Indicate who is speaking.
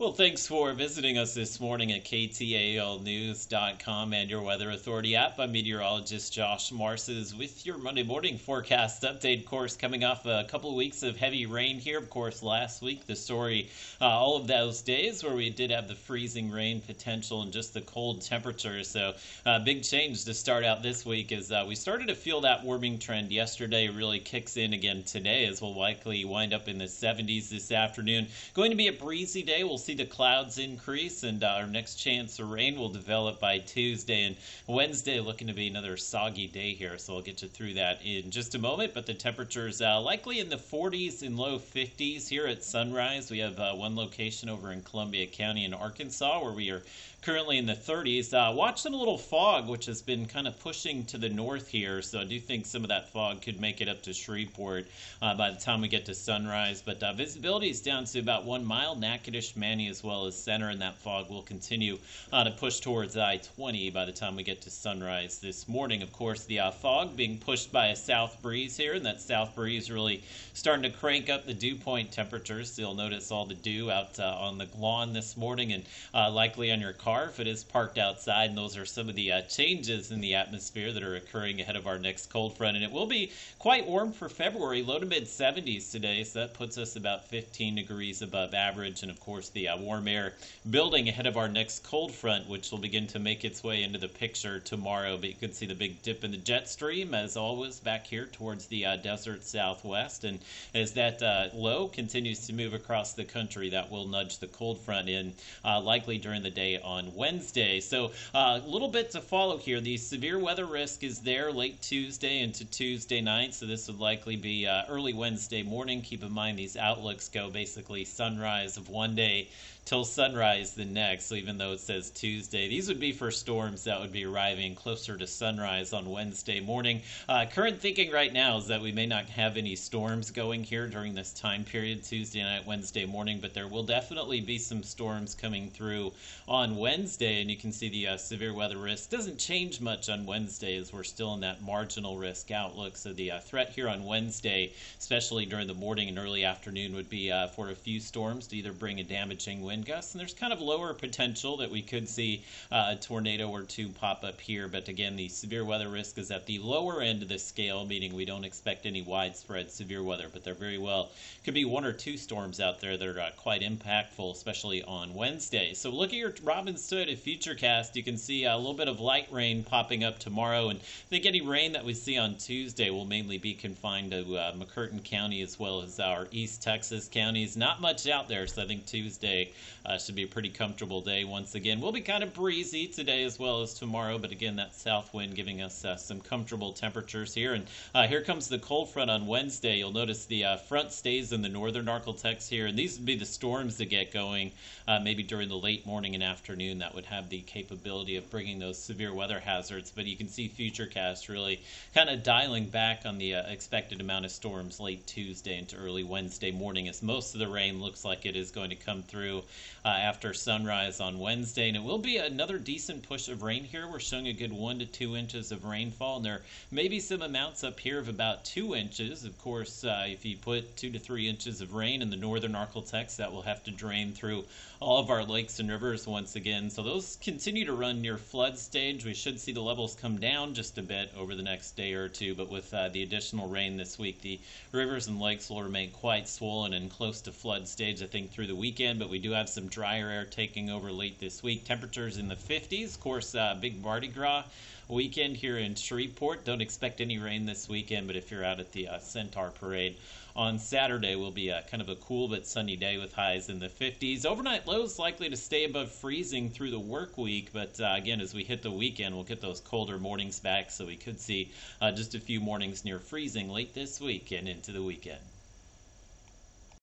Speaker 1: Well, thanks for visiting us this morning at KTALnews.com and your Weather Authority app. I'm meteorologist Josh Marces with your Monday morning forecast update. Of course, coming off a couple of weeks of heavy rain here. Of course, last week, the story, all of those days where we did have the freezing rain potential and just the cold temperatures. So, big change to start out this week as we started to feel that warming trend yesterday. Really kicks in again today as we'll likely wind up in the 70s this afternoon. Going to be a breezy day. We'll see the clouds increase, and our next chance of rain will develop by Tuesday, and Wednesday looking to be another soggy day here, so I'll get you through that in just a moment. But the temperatures likely in the 40s and low 50s here at sunrise. We have one location over in Columbia County in Arkansas where we are currently in the 30s. Watch some little fog, which has been kind of pushing to the north here, so I do think some of that fog could make it up to Shreveport by the time we get to sunrise. But visibility is down to about 1 mile, Natchitoches, Manny, as well as Center, and that fog will continue to push towards I-20 by the time we get to sunrise this morning. Of course, the fog being pushed by a south breeze here, and that south breeze really starting to crank up the dew point temperatures. So you'll notice all the dew out on the lawn this morning, and likely on your car if it is parked outside. And those are some of the changes in the atmosphere that are occurring ahead of our next cold front. And it will be quite warm for February, low to mid 70s today, so that puts us about 15 degrees above average. And of course, the warm air building ahead of our next cold front, which will begin to make its way into the picture tomorrow. But you can see the big dip in the jet stream, as always, back here towards the desert southwest. And as that low continues to move across the country, that will nudge the cold front in likely during the day on Wednesday. So a little bit to follow here. The severe weather risk is there late Tuesday into Tuesday night, so this would likely be early Wednesday morning. Keep in mind these outlooks go basically sunrise of one day till sunrise the next. So even though it says Tuesday, these would be for storms that would be arriving closer to sunrise on Wednesday morning. Current thinking right now is that we may not have any storms going here during this time period, Tuesday night, Wednesday morning, but there will definitely be some storms coming through on Wednesday. And you can see the severe weather risk doesn't change much on Wednesday as we're still in that marginal risk outlook. So the threat here on Wednesday, especially during the morning and early afternoon, would be for a few storms to either bring a damaging wind gust, and there's kind of lower potential that we could see a tornado or two pop up here. But again, the severe weather risk is at the lower end of the scale, meaning we don't expect any widespread severe weather, but there very well could be one or two storms out there that are quite impactful, especially on Wednesday. So look at your Robinson Futurecast. You can see a little bit of light rain popping up tomorrow, and I think any rain that we see on Tuesday will mainly be confined to McCurtain County as well as our East Texas counties. Not much out there, so I think Tuesday should be a pretty comfortable day once again. Will be kind of breezy today as well as tomorrow, but again, that south wind giving us some comfortable temperatures here. And here comes the cold front on Wednesday. You'll notice the front stays in the northern Arklatex here, and these would be the storms that get going maybe during the late morning and afternoon that would have the capability of bringing those severe weather hazards. But you can see Futurecast really kind of dialing back on the expected amount of storms late Tuesday into early Wednesday morning, as most of the rain looks like it is going to come through after sunrise on Wednesday. And it will be another decent push of rain here. We're showing a good 1 to 2 inches of rainfall, and there may be some amounts up here of about 2 inches. Of course, if you put 2 to 3 inches of rain in the northern Arklatex, that will have to drain through all of our lakes and rivers once again. So those continue to run near flood stage. We should see the levels come down just a bit over the next day or two, but with the additional rain this week, the rivers and lakes will remain quite swollen and close to flood stage, I think, through the weekend. But we do have some drier air taking over late this week. Temperatures in the 50s. Of course, big Mardi Gras weekend here in Shreveport. Don't expect any rain this weekend, but if you're out at the Centaur Parade on Saturday, will be kind of a cool but sunny day with highs in the 50s. Overnight lows likely to stay above freezing through the work week, but again, as we hit the weekend, we'll get those colder mornings back, so we could see just a few mornings near freezing late this week and into the weekend.